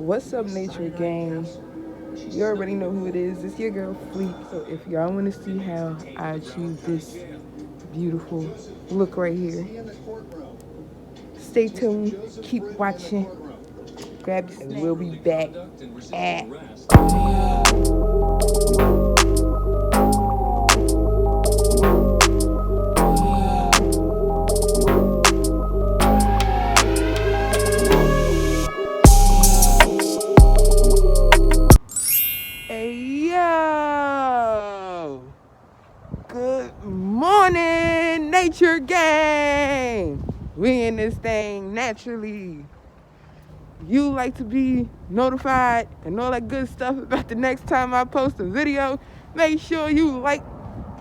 What's up, Nature Gang? You already know who it is. It's your girl Fleet. So if y'all want to see how I achieve this beautiful look right here, stay tuned. Keep watching. Grab this, and we'll be back at. Hey yo! Good morning, Nature Gang! We in this thing naturally. You like to be notified and all that good stuff about the next time I post a video, make sure you like,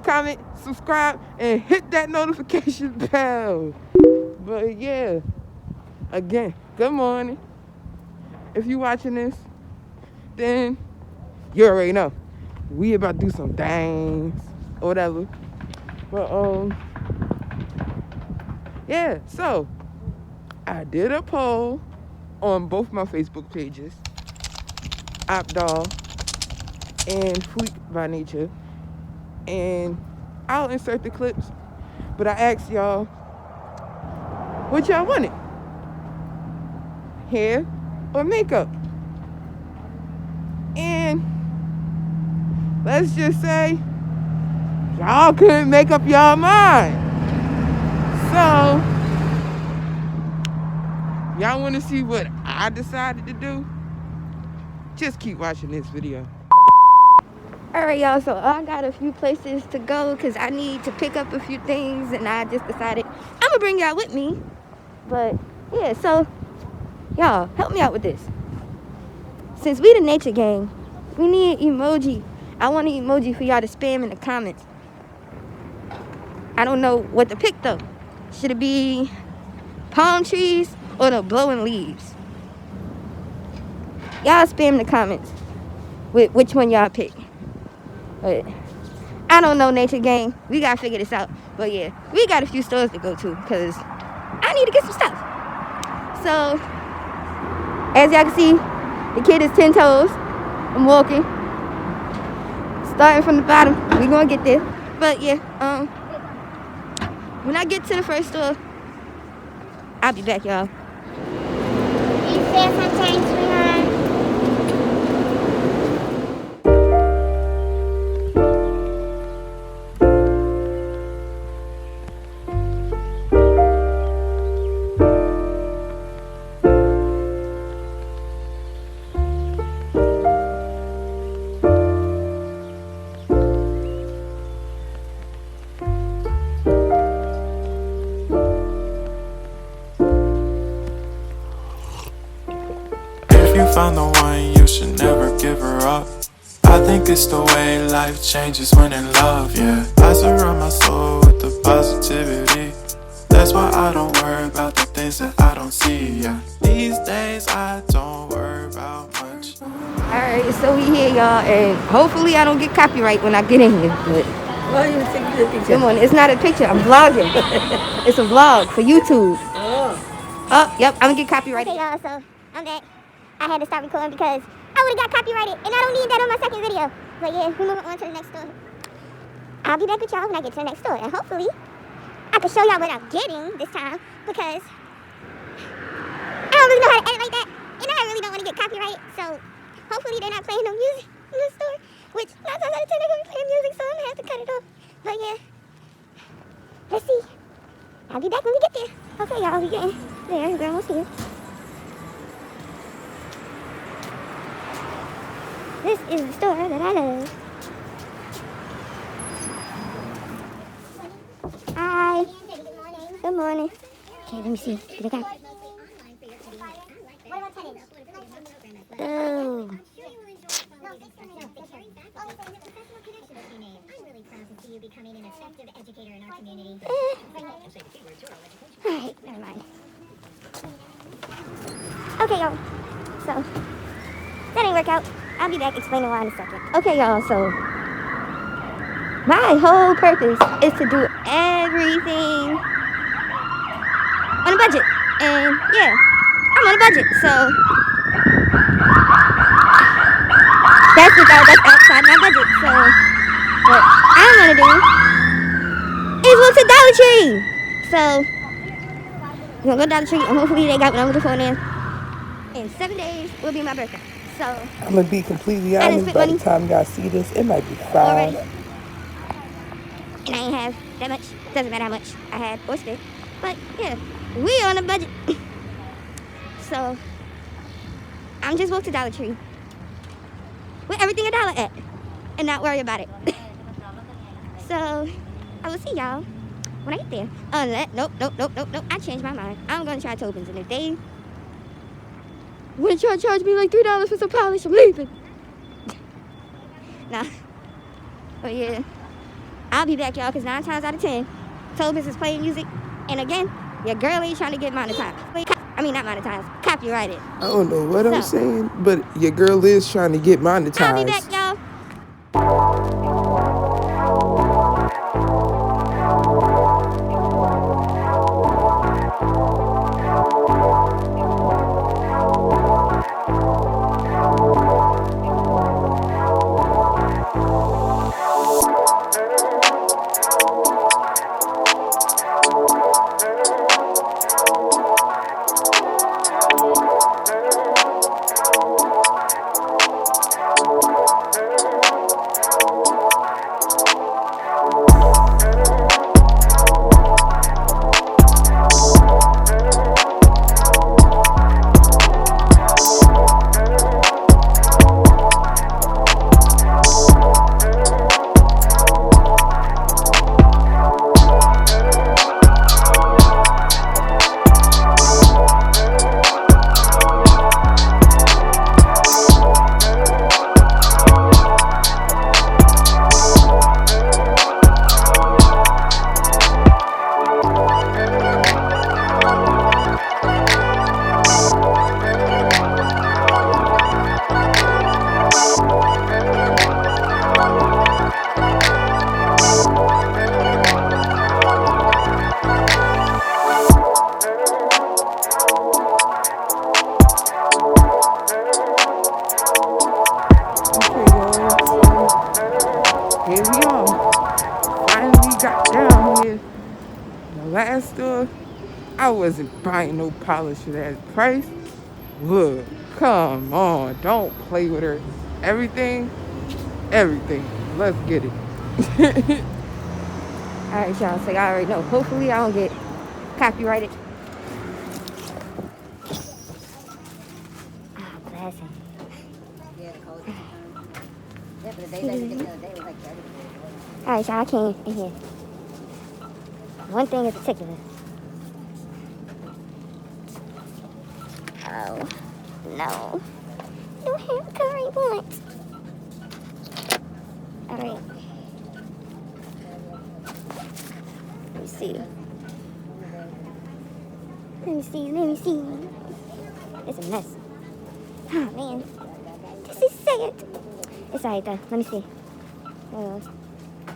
comment, subscribe, and hit that notification bell. But yeah, again, good morning. If you watching this, then you already know. We about to do some things or whatever. But yeah, so I did a poll on both my Facebook pages, Opdol and Fleek by Nature, and I'll insert the clips. But I asked y'all what y'all wanted, hair or makeup. And let's just say y'all couldn't make up y'all mind. So y'all want to see what I decided to do? Just keep watching this video. Alright, y'all, so I got a few places to go because I need to pick up a few things, and I just decided I'm gonna bring y'all with me. But yeah, so y'all help me out with this. Since we the Nature Gang, we need emoji. I want an emoji for y'all to spam in the comments. I don't know what to pick though. Should it be palm trees or the blowing leaves? Y'all spam in the comments with which one y'all pick. But I don't know, Nature Gang. We gotta figure this out. But yeah, we got a few stores to go to because I need to get some stuff. So, as y'all can see, the kid is 10 toes. I'm walking. Starting from the bottom. We gonna get there. But yeah, when I get to the first store, I'll be back, y'all. You said sometimes, sweetheart. Found the one, you should never give her up. I think it's the way life changes when in love, yeah. I surround my soul with the positivity. That's why I don't worry about the things that I don't see, yeah. These days I don't worry about much. Alright, so we here, y'all, and hopefully I don't get copyright when I get in here. But Why you take a picture? good morning. It's not a picture. I'm vlogging. It's a vlog for YouTube. Oh, yep. I'm gonna get copyrighted. Okay, y'all, so I'm back. I had to stop recording because I would have got copyrighted, and I don't need that on my second video. But yeah, we're moving on to the next store. I'll be back with y'all when I get to the next store, and hopefully I can show y'all what I'm getting this time because I don't really know how to edit like that, and I really don't want to get copyrighted. So hopefully they're not playing no music in the store, which 9 times out of 10 they're gonna be playing music, so I'm gonna have to cut it off. But yeah, let's see. I'll be back when we get there. Okay, y'all, we getting there. We're almost here. This is the store that I love. Hi. Good morning. Okay, let me see. What I got? Oh. Alright, never mind. Okay, y'all. So, that didn't work out. I'll be back explaining why in a second. Okay, y'all, so my whole purpose is to do everything on a budget. And yeah, I'm on a budget, so suggested though, that's outside my budget. So what I'm gonna do is go to Dollar Tree. So we're gonna go to Dollar Tree and hopefully they got what I'm looking for in there. In 7 days will be my birthday. So I'm gonna be completely I didn't honest. spend By money the time y'all see this, it might be already. 5. And I ain't have that much. Doesn't matter how much I had or spent. But yeah, we on a budget. So I'm just walk to Dollar Tree with everything $1 at and not worry about it. So I will see y'all when I get there. Nope. I changed my mind. I'm gonna try Tobin's, and if they want to charge me like $3 for some polish, I'm leaving. Nah. But yeah, I'll be back, y'all, because 9 times out of 10, Tobin's is playing music, and again, your girl ain't trying to get monetized. I mean, not monetized, copyrighted. I don't know what I'm So- saying, but your girl is trying to get monetized. I'll be back, y'all. Here we are. Finally got down here. The last store, I wasn't buying no polish for that price. Look, come on, don't play with her. Everything. Let's get it. Alright, y'all, so y'all already know. Hopefully I don't get copyrighted. Ah, blessing. Alright, y'all, I came in here. One thing in particular. Oh, no. No hair color I want. Alright. Let me see. It's a mess. Oh, man. This is sad. It's alright, though. Let me see.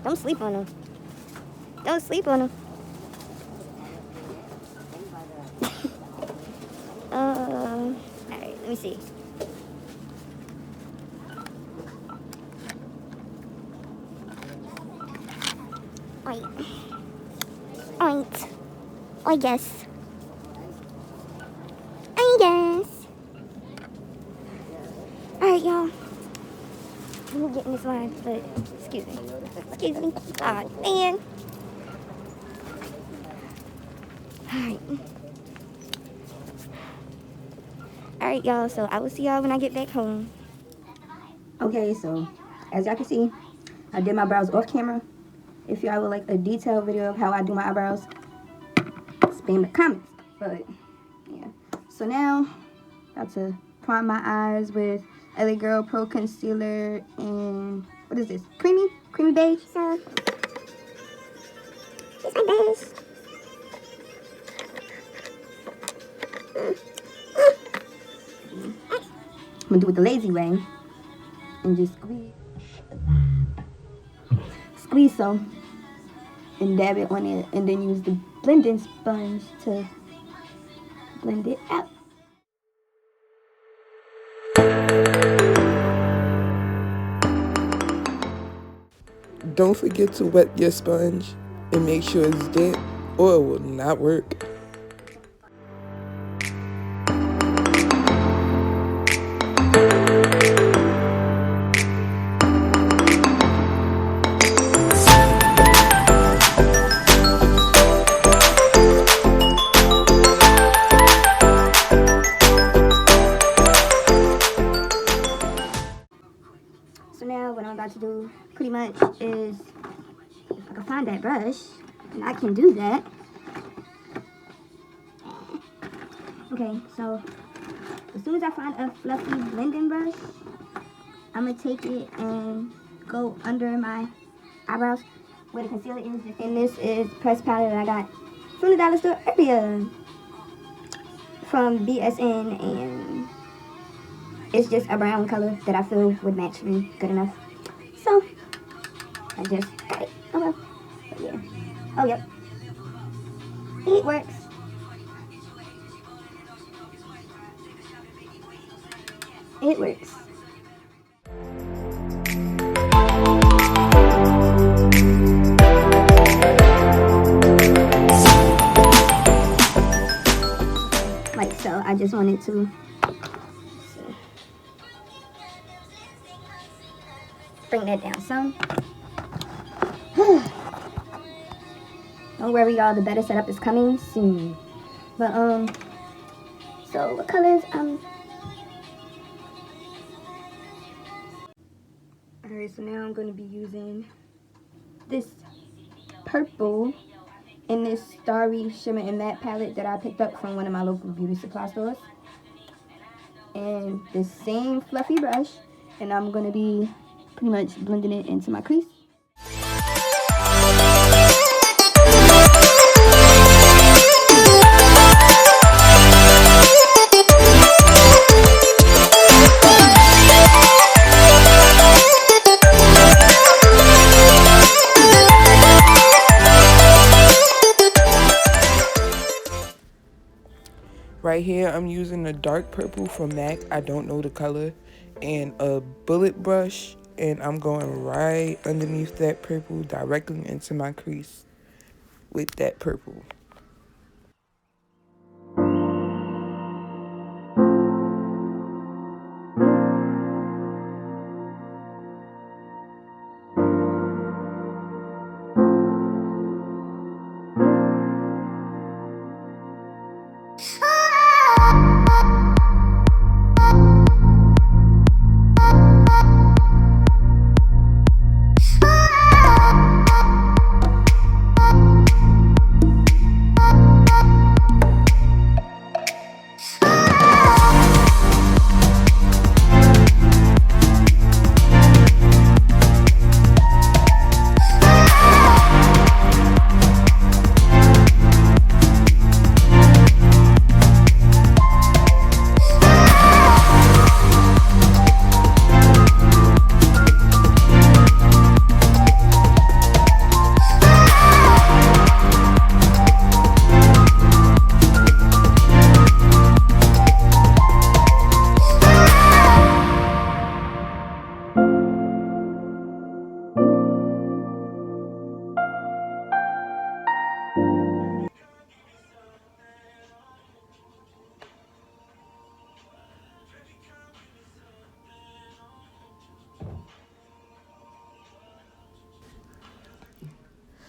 Don't sleep on them. Alright, let me see. I guess. Alright, y'all. We'll get in this line, but excuse me. God, man. Alright, y'all, so I will see y'all when I get back home. Okay, so as y'all can see, I did my brows off camera. If y'all would like a detailed video of how I do my eyebrows, spam the comments. But yeah, so now about to prime my eyes with LA Girl Pro Concealer and what is this? Creamy beige. So, here's my beige. I'm gonna do it the lazy way and just squeeze some and dab it on it, and then use the blending sponge to blend it out. Don't forget to wet your sponge and make sure it's damp or it will not work. So now what I'm about to do pretty much is, if I can find that brush, and I can do that. Okay, so as soon as I find a fluffy blending brush, I'm gonna take it and go under my eyebrows where the concealer is. And this is pressed powder that I got from the dollar store earlier from BSN, and it's just a brown color that I feel would match me good enough. So I just got it. Oh well. But yeah. Oh yep. It works. It works. Like so, I just wanted to bring that down some. Don't worry, y'all, the better setup is coming soon. But so what colors alright, so now I'm going to be using this purple in this Starry Shimmer and Matte palette that I picked up from one of my local beauty supply stores. And this same fluffy brush, and I'm going to be pretty much blending it into my crease. Right here, I'm using a dark purple from MAC. I don't know the color. And a bullet brush. And I'm going right underneath that purple directly into my crease with that purple.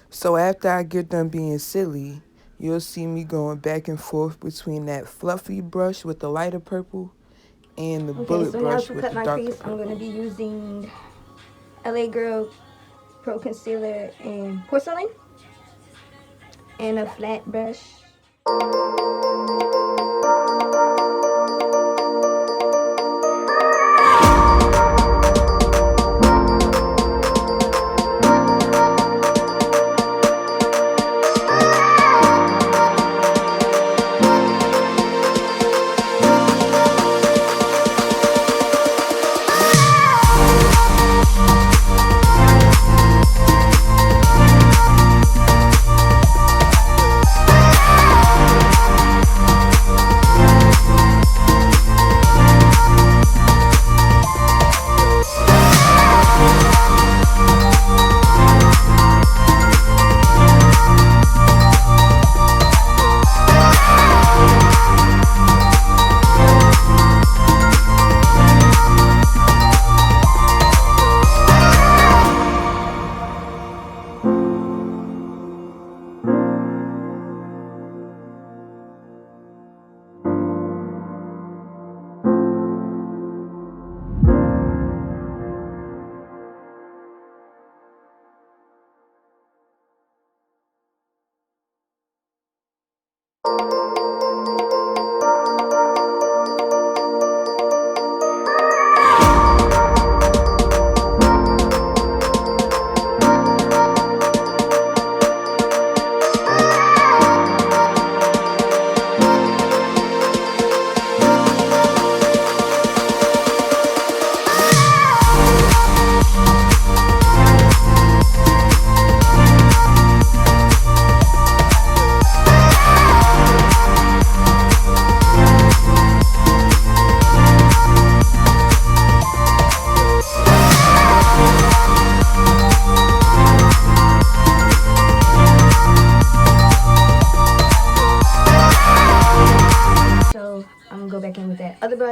So after I get done being silly, you'll see me going back and forth between that fluffy brush with the lighter purple and the bullet brush with the darker purple. I'm going to be using LA Girl Pro Concealer in Porcelain and a flat brush.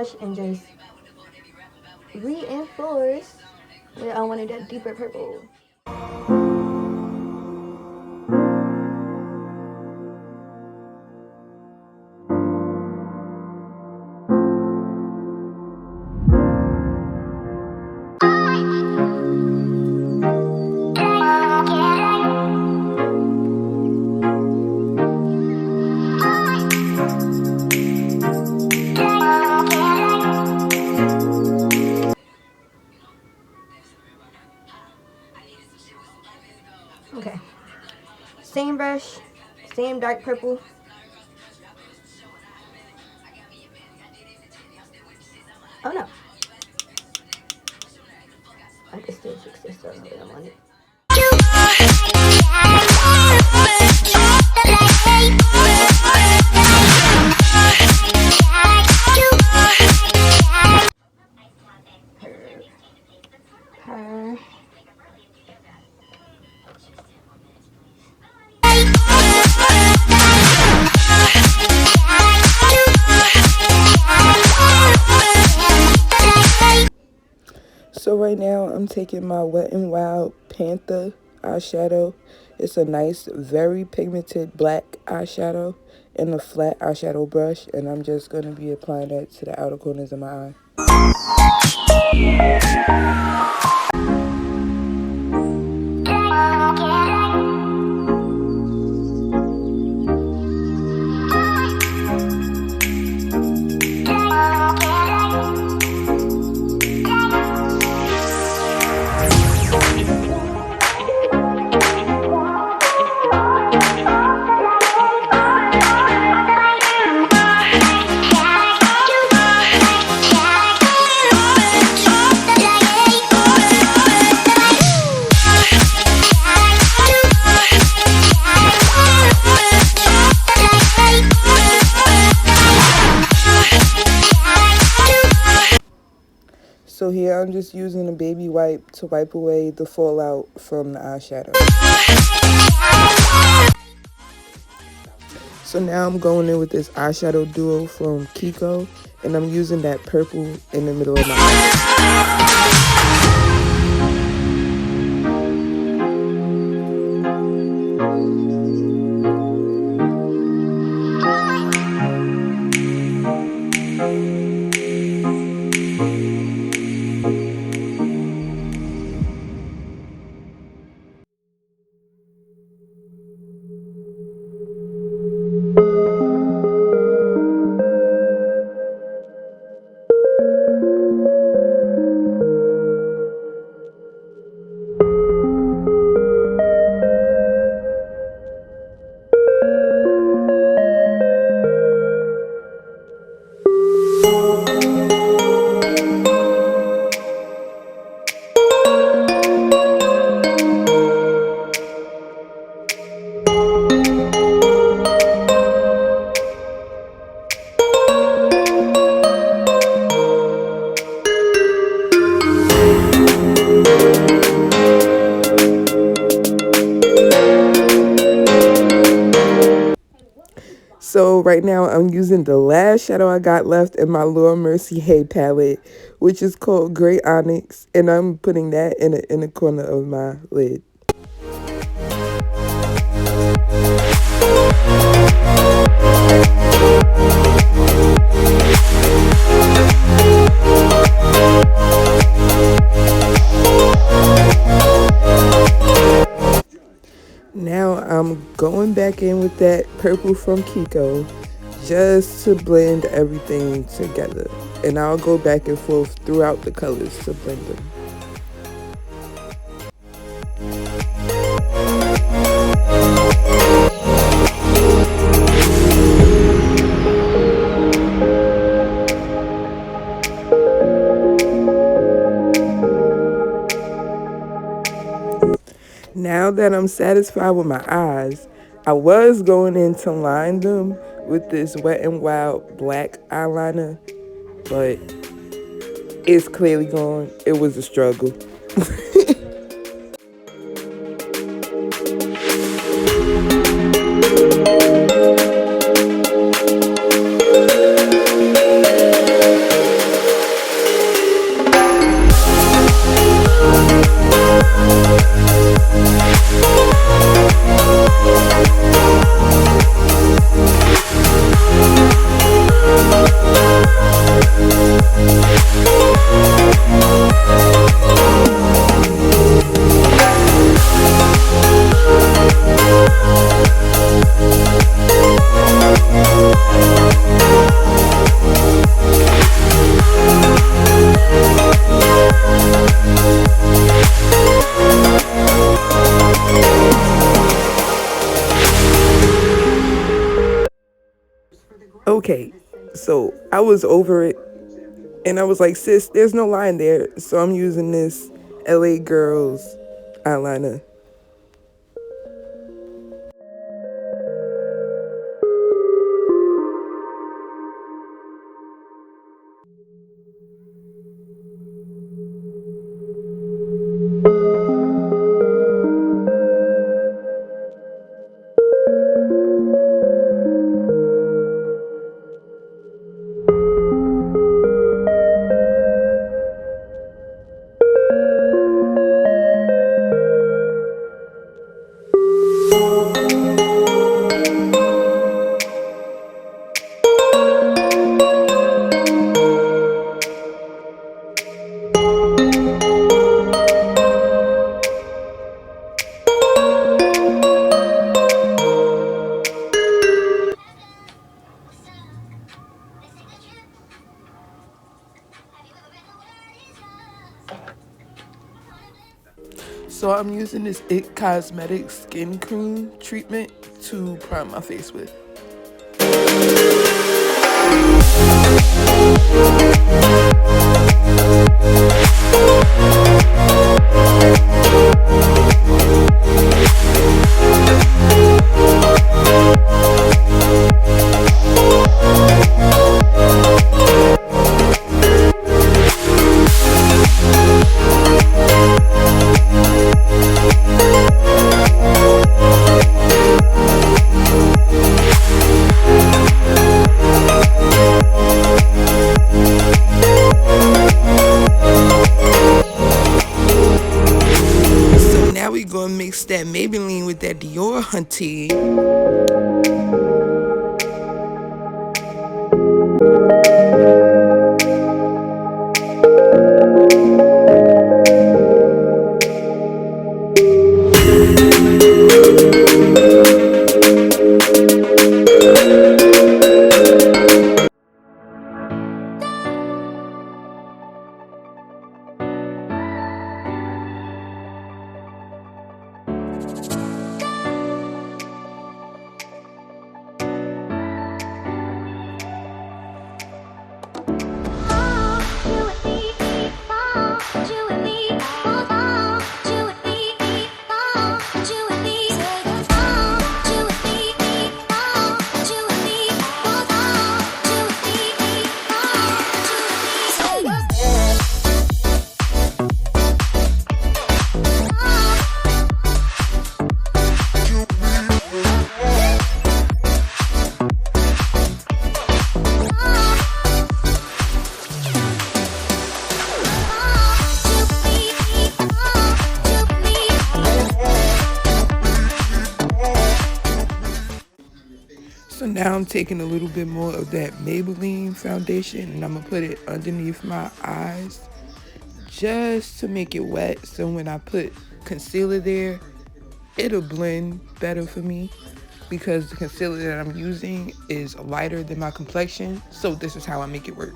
brush and just reinforce where I wanted that deeper purple. Okay, same brush, same dark purple. Oh no, I can still fix this so that I'm on it. Her. So right now I'm taking my Wet n Wild Panther eyeshadow. It's a nice, very pigmented black eyeshadow and a flat eyeshadow brush, and I'm just going to be applying that to the outer corners of my eye. So here I'm just using a baby wipe to wipe away the fallout from the eyeshadow. So now I'm going in with this eyeshadow duo from Kiko, and I'm using that purple in the middle of my eye. So right now I'm using the last shadow I got left in my Laura Mercier Hay palette, which is called Gray Onyx, and I'm putting that in the corner of my lid. Now I'm going back in with that purple from Kiko just to blend everything together. And I'll go back and forth throughout the colors to blend them. Now that I'm satisfied with my eyes, I was going in to line them with this Wet n Wild black eyeliner, but it's clearly gone. It was a struggle. Okay, so I was over it, and I was like, sis, there's no line there, so I'm using this LA Girls eyeliner. So I'm using this IT Cosmetics skin cream treatment to prime my face with. We gonna mix that Maybelline with that Dior hunty. So now I'm taking a little bit more of that Maybelline foundation and I'm gonna put it underneath my eyes just to make it wet, so when I put concealer there, it'll blend better for me, because the concealer that I'm using is lighter than my complexion. So this is how I make it work.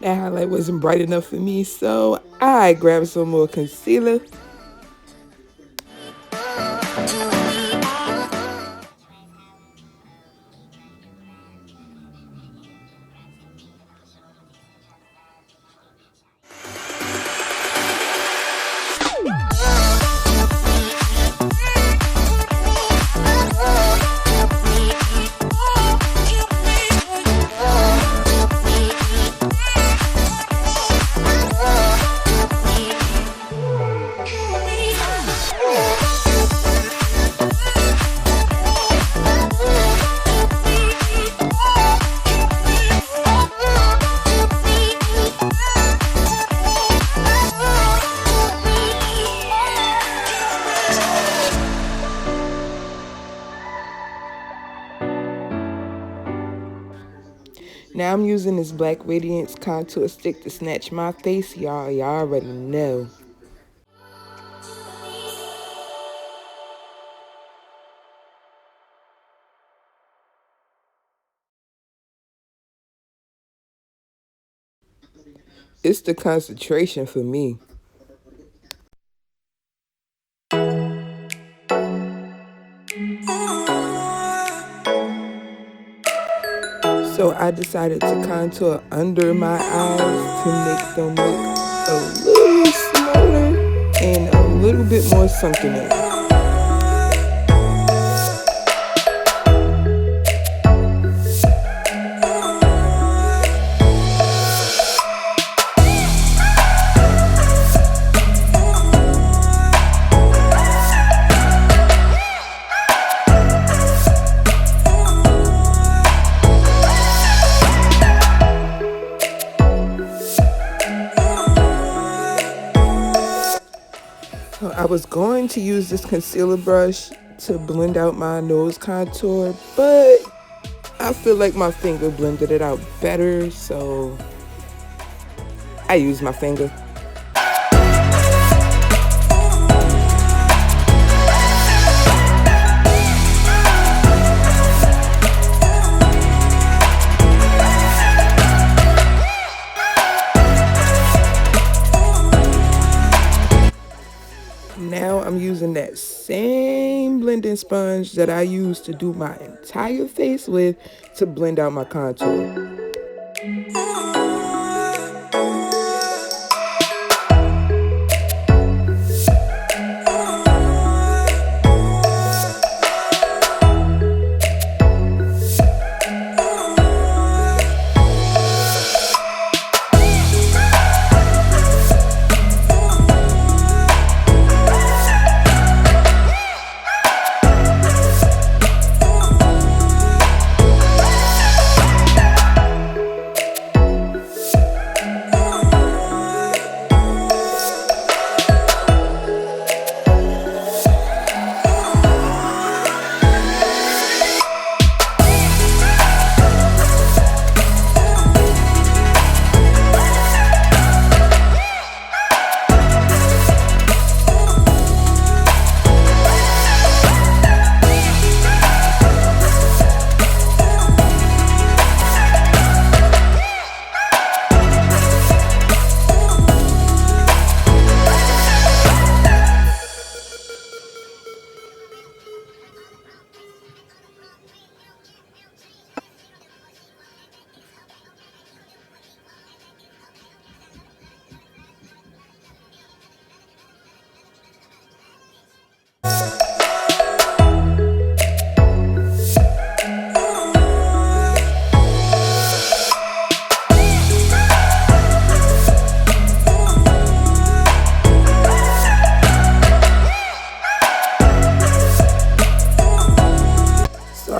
That highlight wasn't bright enough for me, so I grabbed some more concealer. Now I'm using this Black Radiance contour stick to snatch my face, y'all. Y'all already know. It's the concentration for me. So I decided to contour under my eyes to make them look a little smaller and a little bit more sunken in. I was going to use this concealer brush to blend out my nose contour, but I feel like my finger blended it out better, so I used my finger. Now I'm using that same blending sponge that I used to do my entire face with to blend out my contour.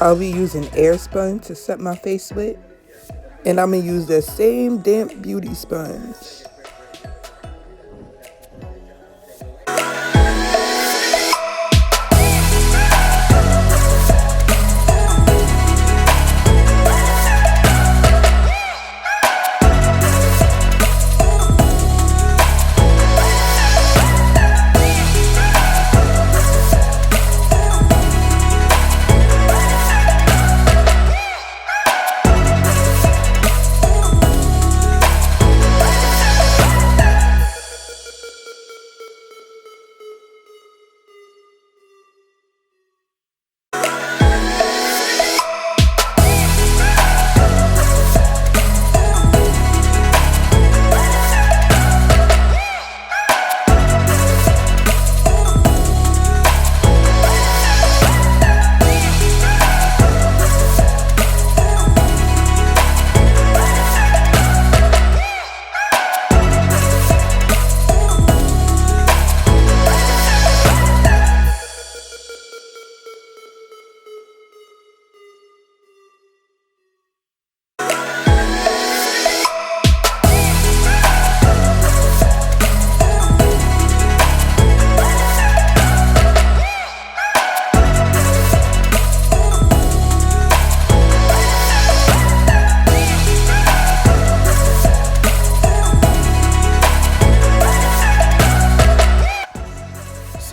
I'll be using Airspun to set my face with, and I'm gonna use that same damp beauty sponge.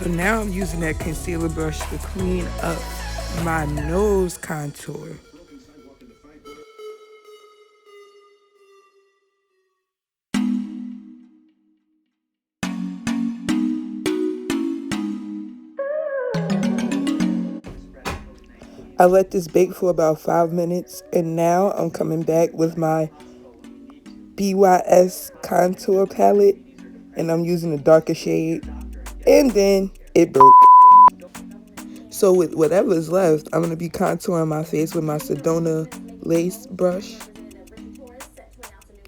So now I'm using that concealer brush to clean up my nose contour. I let this bake for about 5 minutes, and now I'm coming back with my BYS contour palette, and I'm using a darker shade, and then it broke. So with whatever's left, I'm going to be contouring my face with my Sedona lace brush,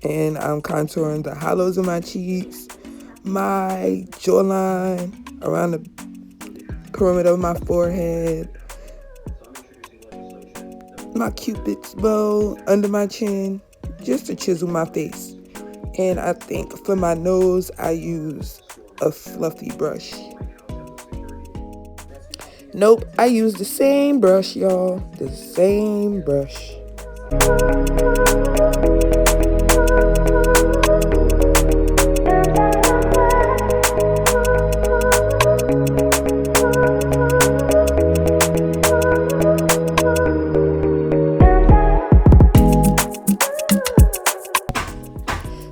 and I'm contouring the hollows of my cheeks, my jawline, around the perimeter of my forehead, my cupid's bow, under my chin, just to chisel my face. And I think for my nose, I use a fluffy brush. Nope, I use the same brush, y'all. The same brush.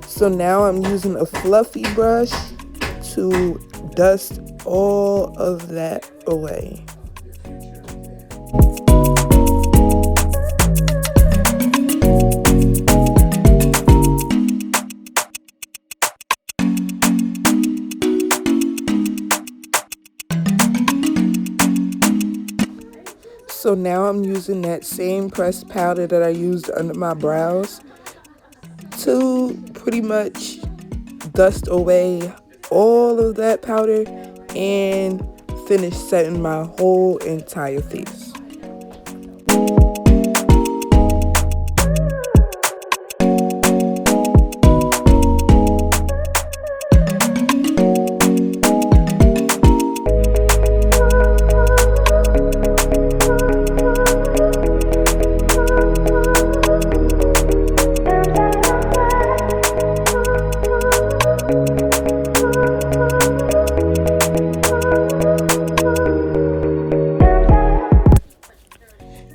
So now I'm using a fluffy brush to dust all of that away. So now I'm using that same pressed powder that I used under my brows to pretty much dust away all of that powder and finish setting my whole entire face.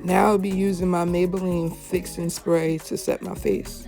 Now I'll be using my Maybelline Fixing Spray to set my face.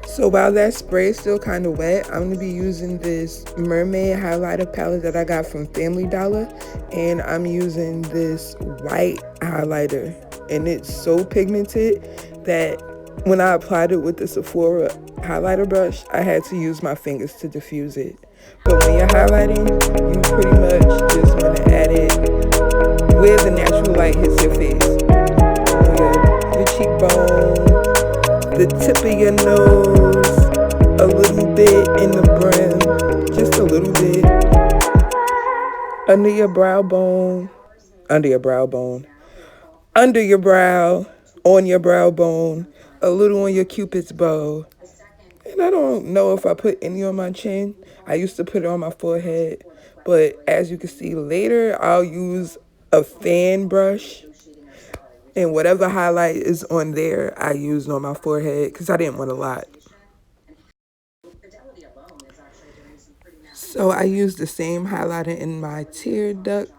So while that spray is still kind of wet, I'm going to be using this Mermaid highlighter palette that I got from Family Dollar. And I'm using this white highlighter. And it's so pigmented that when I applied it with the Sephora highlighter brush, I had to use my fingers to diffuse it. But when you're highlighting, you pretty much just want to add it where the natural light hits your face. Your cheekbone, the tip of your nose, a little bit in the brim, just a little bit. Under your brow bone, under your brow, on your brow bone, a little on your cupid's bow. And I don't know if I put any on my chin. I used to put it on my forehead. But as you can see later, I'll use a fan brush. And whatever highlight is on there, I used on my forehead because I didn't want a lot. So I used the same highlighter in my tear duct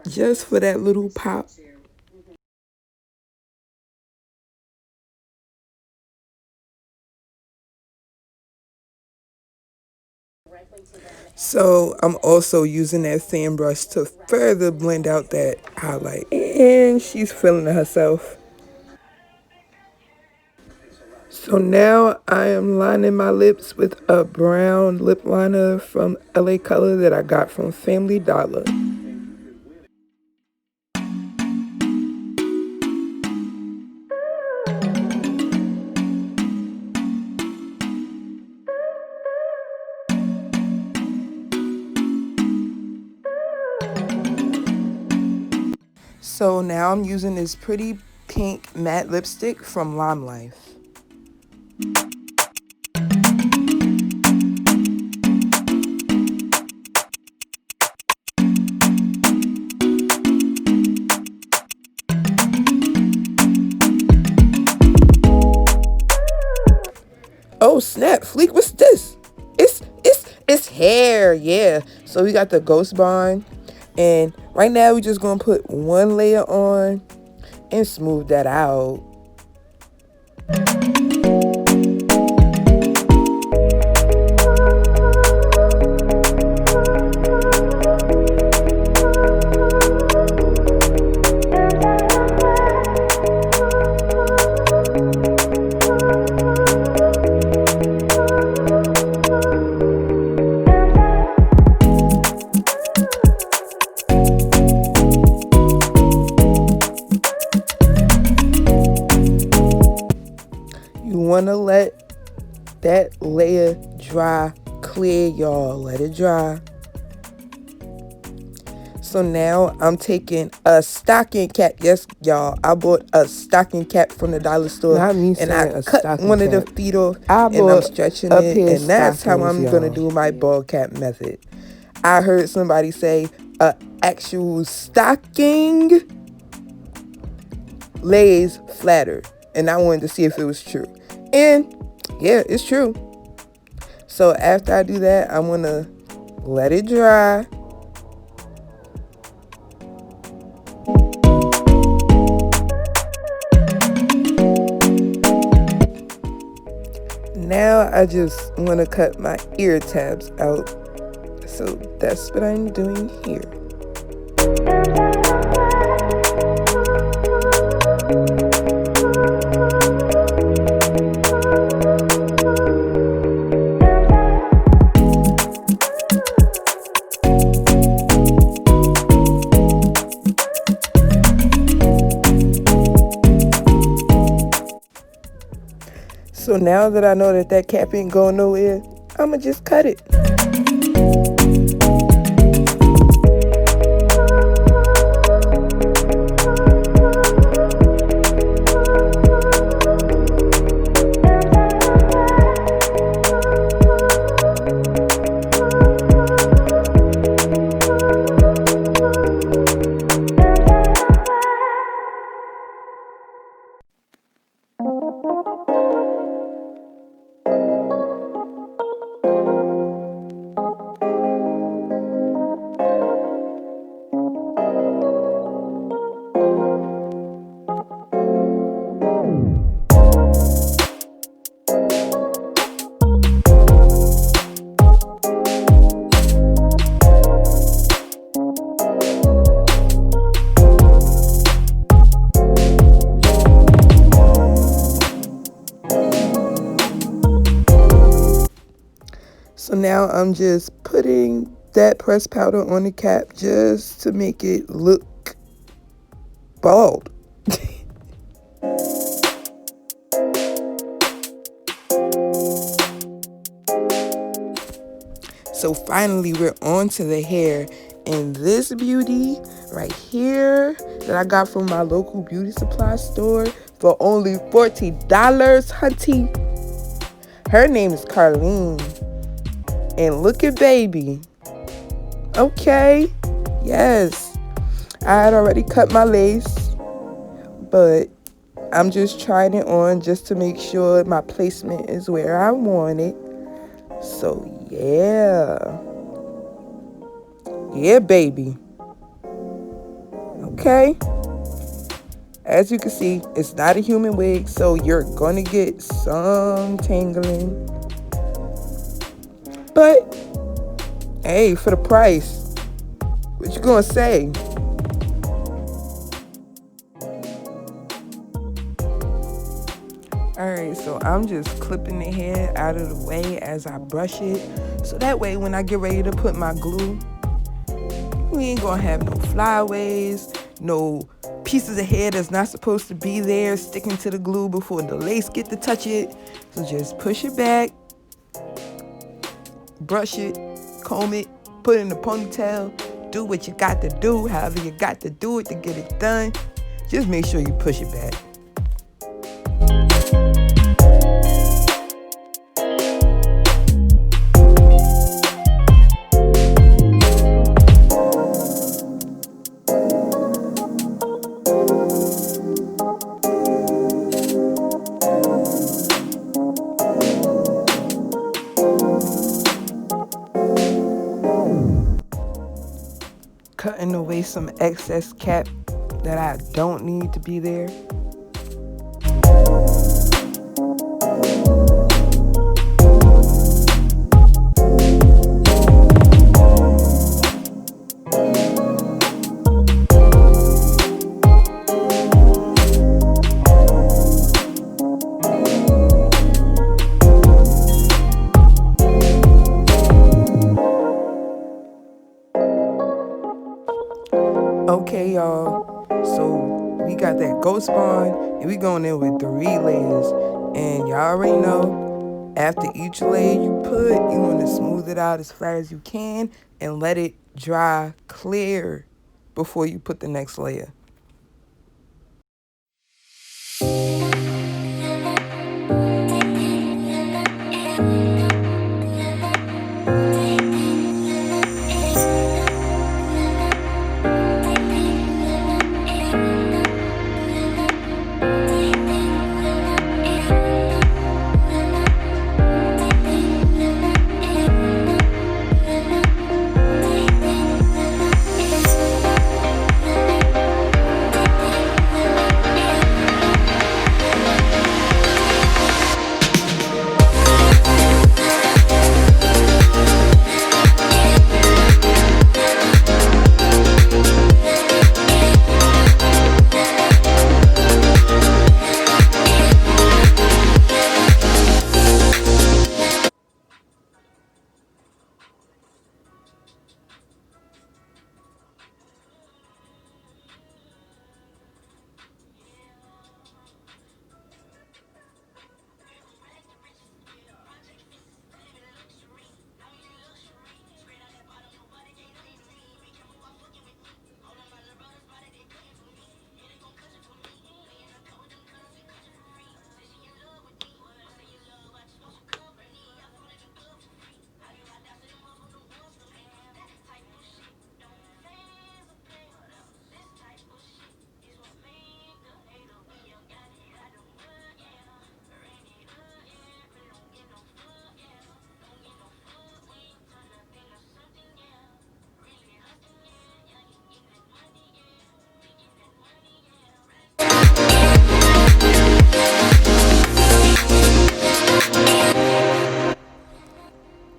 just for that little pop. So I'm also using that fan brush to further blend out that highlight. And she's feeling it herself. So now I am lining my lips with a brown lip liner from LA Color that I got from Family Dollar. So now I'm using this pretty pink matte lipstick from Lime Life. snap, Fleek, what's this? It's hair, yeah. So we got the Ghost Bond, and right now we're just gonna put one layer on and smooth that out. You want to let that layer dry clear, y'all. Let it dry. So now I'm taking a stocking cap. Yes, y'all, I bought a stocking cap from the dollar store. And I cut one of the feet off, and I'm stretching it. And that's how I'm going to do my ball cap method. I heard somebody say a actual stocking lays flatter. And I wanted to see if it was true. And yeah, it's true. So after I do that, I'm going to let it dry. Now I just want to cut my ear tabs out. So that's what I'm doing here. So now that I know that that cap ain't going nowhere, I'ma just cut it. So now I'm just putting that pressed powder on the cap just to make it look bald. So finally we're on to the hair, and this beauty right here that I got from my local beauty supply store for only $40, hunty. Her name is Carlene. And look at baby. Okay. Yes. I had already cut my lace, but I'm just trying it on just to make sure my placement is where I want it. So yeah. Yeah, baby. Okay. As you can see, it's not a human wig, so you're gonna get some tangling. But, hey, for the price, what you gonna say? Alright, so I'm just clipping the hair out of the way as I brush it. So that way, when I get ready to put my glue, we ain't gonna have no flyaways, no pieces of hair that's not supposed to be there sticking to the glue before the lace get to touch it. So just push it back. Brush it, comb it, put it in a ponytail, do what you got to do, however you got to do it to get it done. Just make sure you push it back. cutting away some excess cap that I don't need to be there. Okay, y'all. So we got that ghost spawn, and we going in with 3 layers. And y'all already know, after each layer you put, you want to smooth it out as flat as you can and let it dry clear before you put the next layer.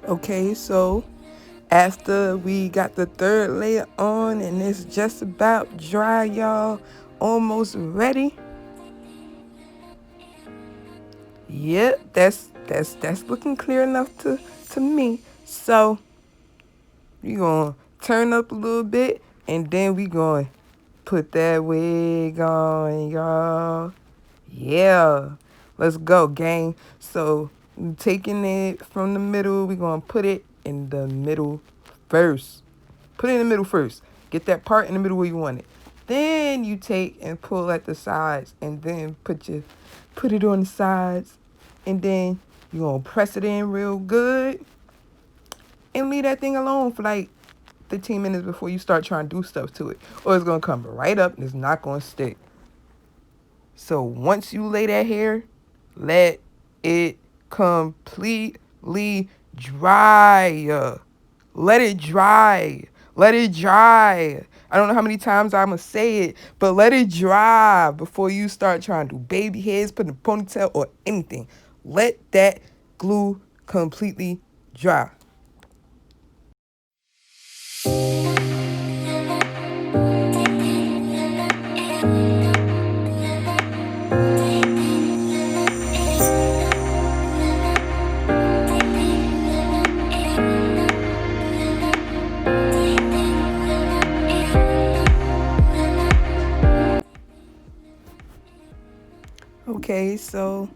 Okay, so after we got the 3rd layer on and it's just about dry, y'all, almost ready. Yep, that's looking clear enough to me. So we gonna turn up a little bit and then we gonna put that wig on, y'all. Yeah, let's go, gang. So taking it from the middle, we're gonna put it in the middle first. Put it in the middle first. Get that part in the middle where you want it. Then you take and pull at the sides and then put it on the sides, and then you're gonna press it in real good and leave that thing alone for like 15 minutes before you start trying to do stuff to it, or it's gonna come right up and it's not gonna stick. So once you lay that hair, let it completely dry. Let it dry. Let it dry. I don't know how many times I'm going to say it, but let it dry before you start trying to do baby hairs, put in a ponytail, or anything. Let that glue completely dry. Okay, so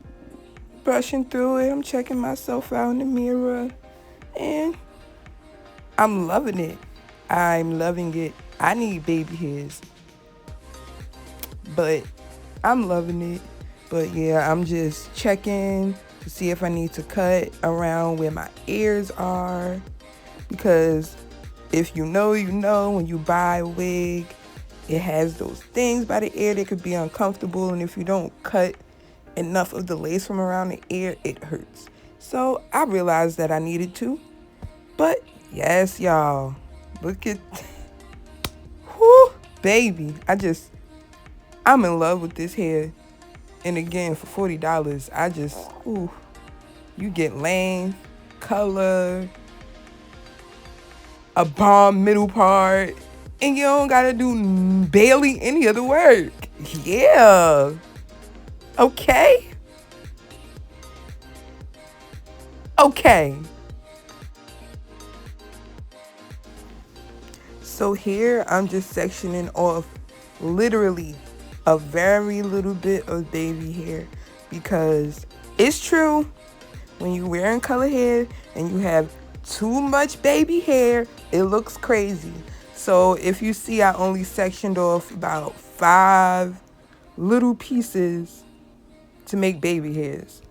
brushing through it, I'm checking myself out in the mirror, and I'm loving it. I'm loving it. I need baby hairs, but I'm loving it. But yeah, I'm just checking to see if I need to cut around where my ears are, because if you know, when you buy a wig, it has those things by the ear that could be uncomfortable, and if you don't cut enough of the lace from around the ear, it hurts. So I realized that I needed to. But yes, y'all, look at baby, I'm in love with this hair. And again, for $40, you get length, color, a bomb middle part, and you don't gotta do barely any of the work. Yeah. Okay. So here I'm just sectioning off literally a very little bit of baby hair, because it's true, when you're wearing color hair and you have too much baby hair, it looks crazy. So if you see, I only sectioned off about 5 little pieces to make baby hairs.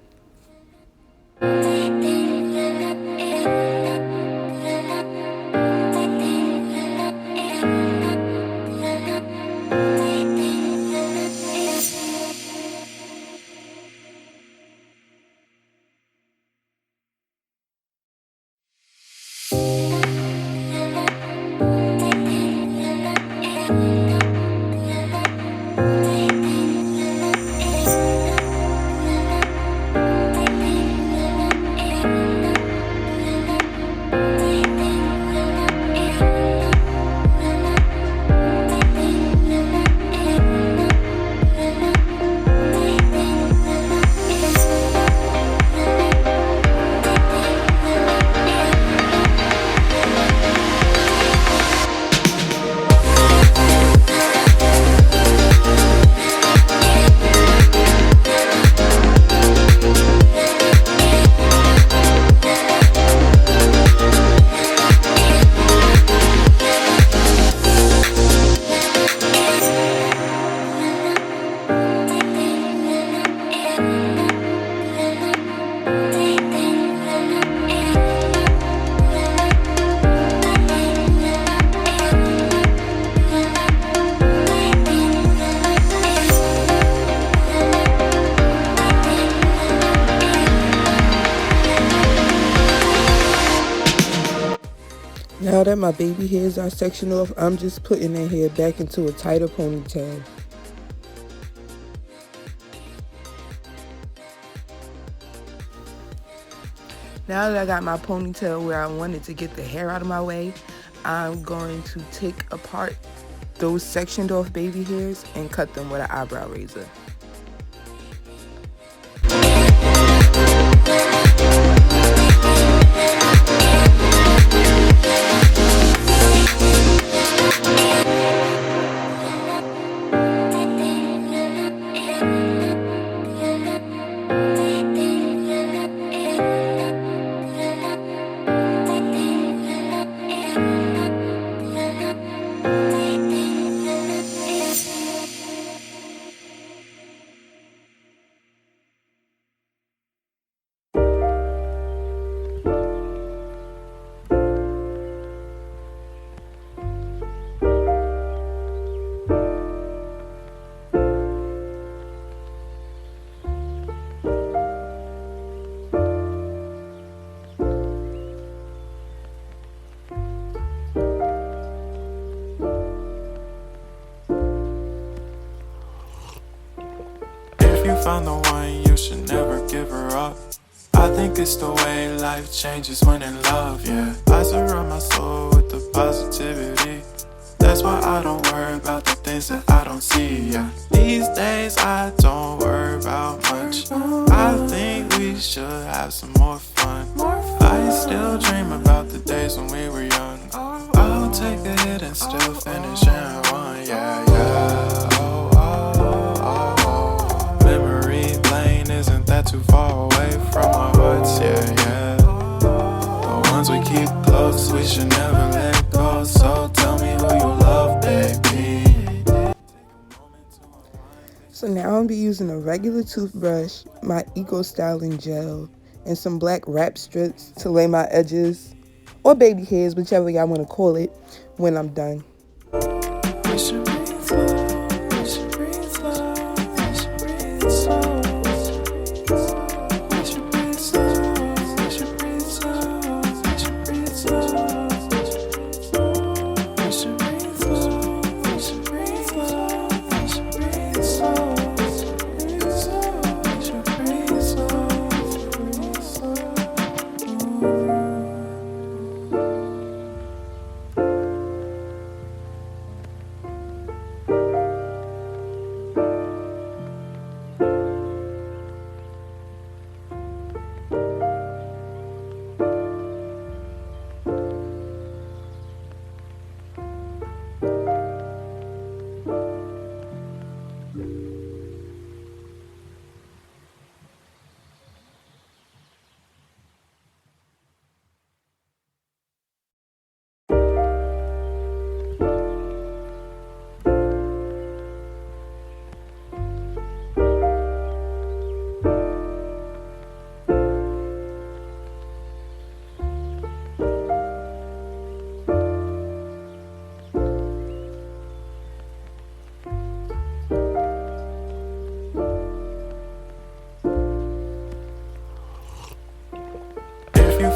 Now that my baby hairs are sectioned off, I'm just putting their hair back into a tighter ponytail. Now that I got my ponytail where I wanted to get the hair out of my way, I'm going to take apart those sectioned off baby hairs and cut them with an eyebrow razor. Found the one, you should never give her up. I think it's the way life changes when in love, yeah. I surround my soul with the positivity. That's why I don't worry about the things that I don't see, yeah. These days I don't worry about much. I think we should have some more fun. I still dream about the days when we were young. I'll take a hit and still finish in one, yeah, yeah. Isn't that too far away from our hearts? Yeah, yeah. The ones we keep close, we should never let go. So tell me who you love, baby. So now I'll be using a regular toothbrush, my Eco Styling gel, and some black wrap strips to lay my edges, or baby hairs, whichever y'all want to call it, when I'm done.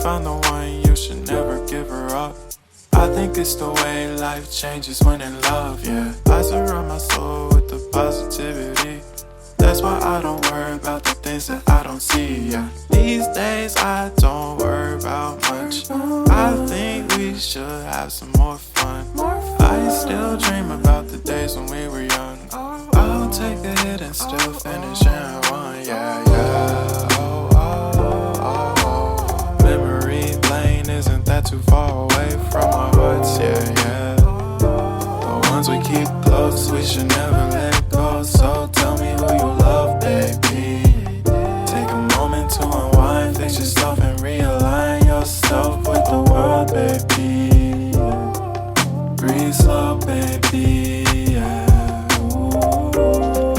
find the one, you should never give her up. I think it's the way life changes when in love, yeah. I surround my soul with the positivity. That's why I don't worry about the things that I don't see, yeah. These days I don't worry about much. I think we should have some more fun. I still dream about the days when we were young. I'll take a hit and still finish in one, yeah, yeah. Oh, oh, oh, oh. Memory lane isn't that too far away from our hearts, yeah, yeah. The ones we keep close, we should never let go. So tell me who you love, baby. Take a moment to unwind, fix yourself and realign yourself with the world, baby. Breathe slow, baby, yeah. Ooh.